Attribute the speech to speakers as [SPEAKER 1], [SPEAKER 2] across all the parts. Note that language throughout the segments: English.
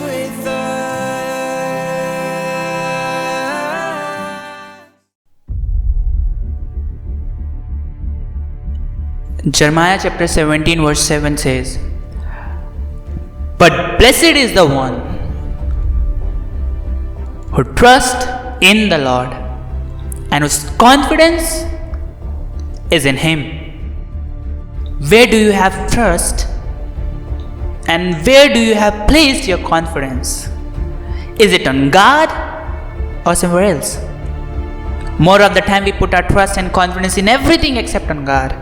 [SPEAKER 1] with us.
[SPEAKER 2] Jeremiah chapter 17 verse 7 says, "But blessed is the one who trusts in the Lord and whose confidence is in Him." Where do you have trust and where do you have placed your confidence? Is it on God or somewhere else? More of the time we put our trust and confidence in everything except on God.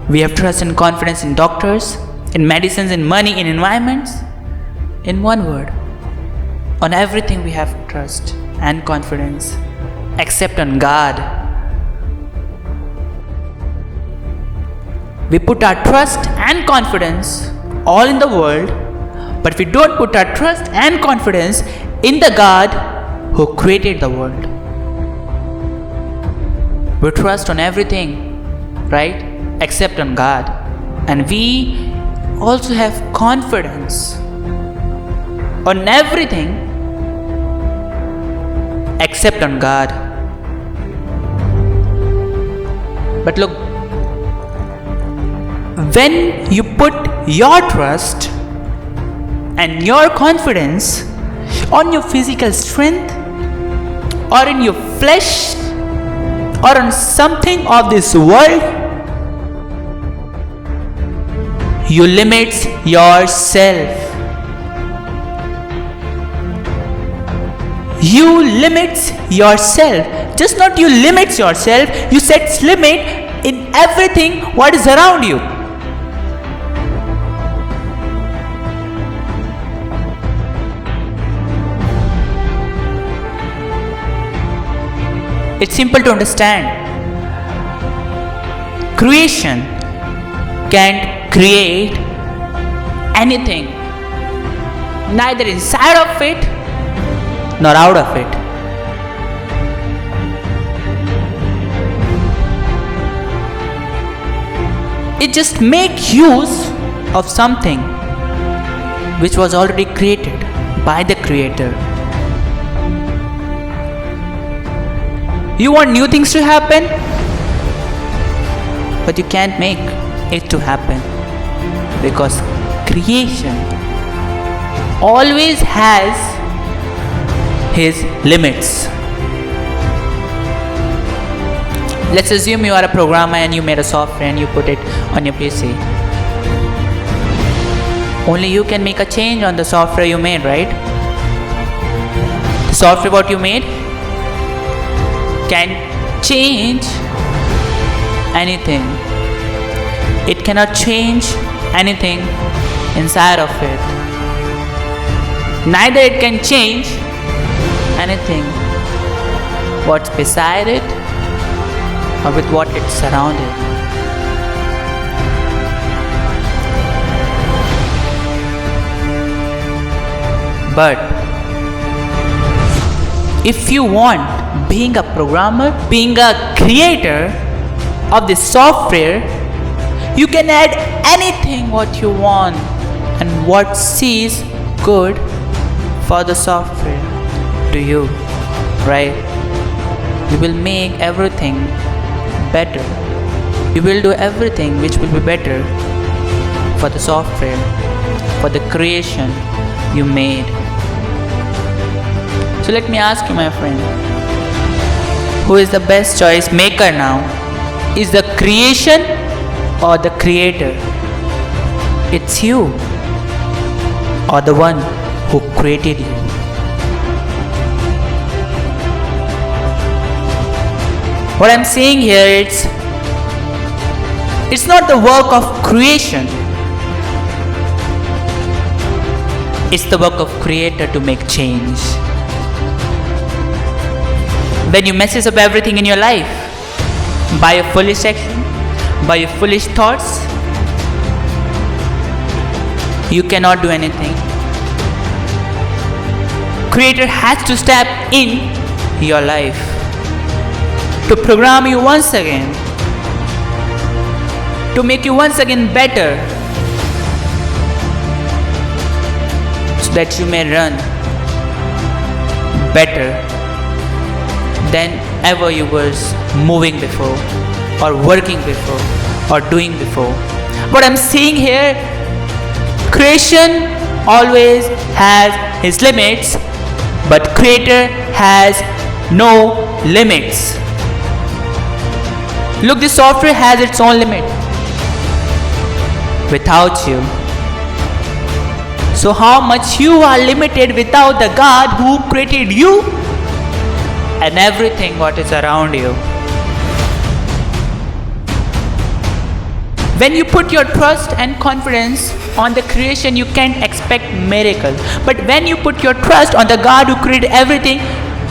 [SPEAKER 2] We have trust and confidence in doctors, in medicines, in money, in environments. In one word, on everything we have trust and confidence except on God. We put our trust and confidence all in the world, but we don't put our trust and confidence in the God who created the world. We trust on everything, right? Except on God. And we also have confidence on everything except on God. But look, when you put your trust and your confidence on your physical strength or in your flesh or on something of this world, you limit yourself. You limit yourself. Just not you limit yourself, you set limit in everything what is around you. It's simple to understand. Creation can't create anything, neither inside of it nor out of it. It just makes use of something which was already created by the Creator. You want new things to happen, but you can't make it to happen because creation always has his limits. Let's assume you are a programmer and you made a software and you put it on your PC. Only you can make a change on the software you made, right? The software what you made can change anything. It cannot change anything inside of it. Neither it can change anything what's beside it or with what it's surrounded. But if you want, being a programmer, being a creator of this software, you can add anything what you want and what sees good for the software to you, right? You will make everything better. You will do everything which will be better for the software, for the creation you made. So let me ask you, my friend, who is the best choice maker now? Is the creation or the Creator? It's you or the one who created you. What I'm saying here, it's not the work of creation. It's the work of Creator to make change. When you messes up everything in your life by your foolish action, by your foolish thoughts, you cannot do anything. Creator has to step in your life to program you once again, to make you once again better, so that you may run better than ever you was moving before, or working before, or doing before. What I'm seeing here, creation always has its limits, but Creator has no limits. Look, the software has its own limit without you. So how much you are limited without the God who created you and everything what is around you. When you put your trust and confidence on the creation, you can't expect miracle. But when you put your trust on the God who created everything,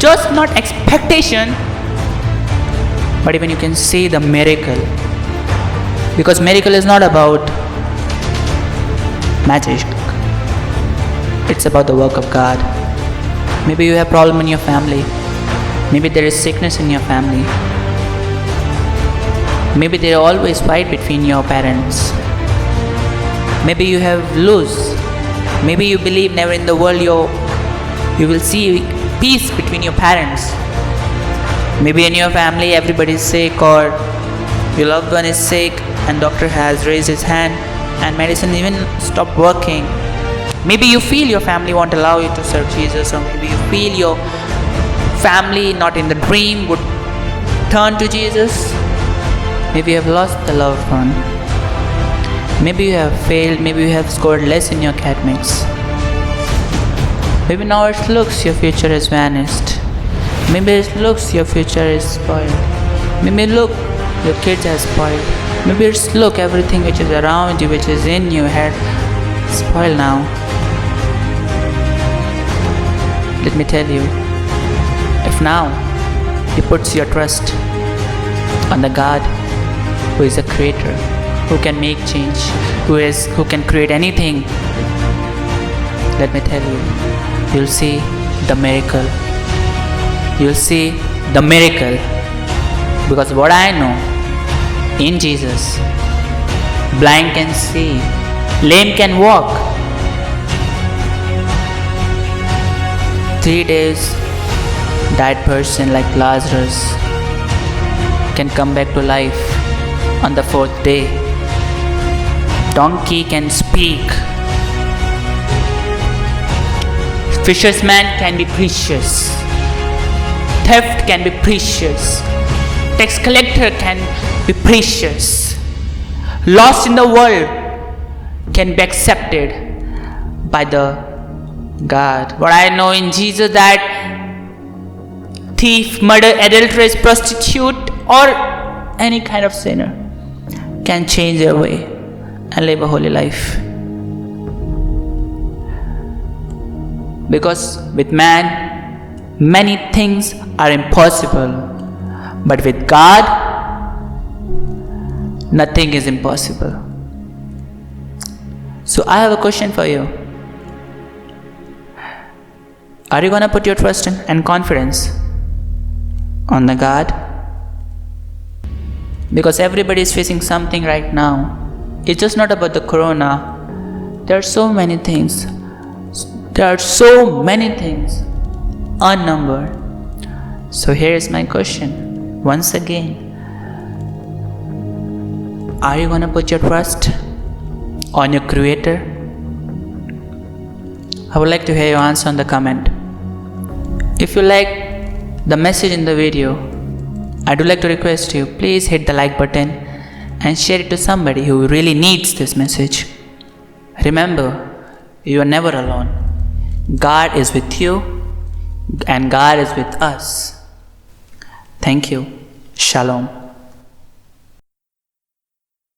[SPEAKER 2] just not expectation, but even you can see the miracle. Because miracle is not about magic. It's about the work of God. Maybe you have problem in your family. Maybe there is sickness in your family. Maybe there are always fight between your parents. Maybe you have lose. Maybe you believe never in the world you will see peace between your parents. Maybe in your family everybody is sick, or your loved one is sick and doctor has raised his hand and medicine even stopped working. Maybe you feel your family won't allow you to serve Jesus, or maybe you feel your family not in the dream would turn to Jesus. Maybe you have lost the loved one. Maybe you have failed. Maybe you have scored less in your academics. Maybe now it looks your future has vanished. Maybe it looks your future is spoiled. Maybe look your kids are spoiled. Maybe it's look everything which is around you, which is in your head, spoiled now. Let me tell you, if now you put your trust on the God who is a creator, who can make change, who can create anything, let me tell you, you'll see the miracle. You'll see the miracle. Because what I know, in Jesus, blind can see, lame can walk. 3 days dead person like Lazarus can come back to life on the 4th day. Donkey can speak. Fisherman can be precious. Theft can be precious. Tax collector can be precious. Lost in the world can be accepted by the God. What I know in Jesus, that thief, murder, adulteress, prostitute, or any kind of sinner can change their way and live a holy life. Because with man, many things are impossible, but with God, nothing is impossible. So I have a question for you. Are you gonna put your trust and confidence on the God? Because everybody is facing something right now. It's just not about the corona. There are so many things. There are so many things, unnumbered. So here is my question once again. Are you gonna put your trust on your Creator? I would like to hear your answer on the comment. If you like the message in the video, I would like to request you, please hit the like button and share it to somebody who really needs this message. Remember, you are never alone. God is with you and God is with us. Thank you. Shalom.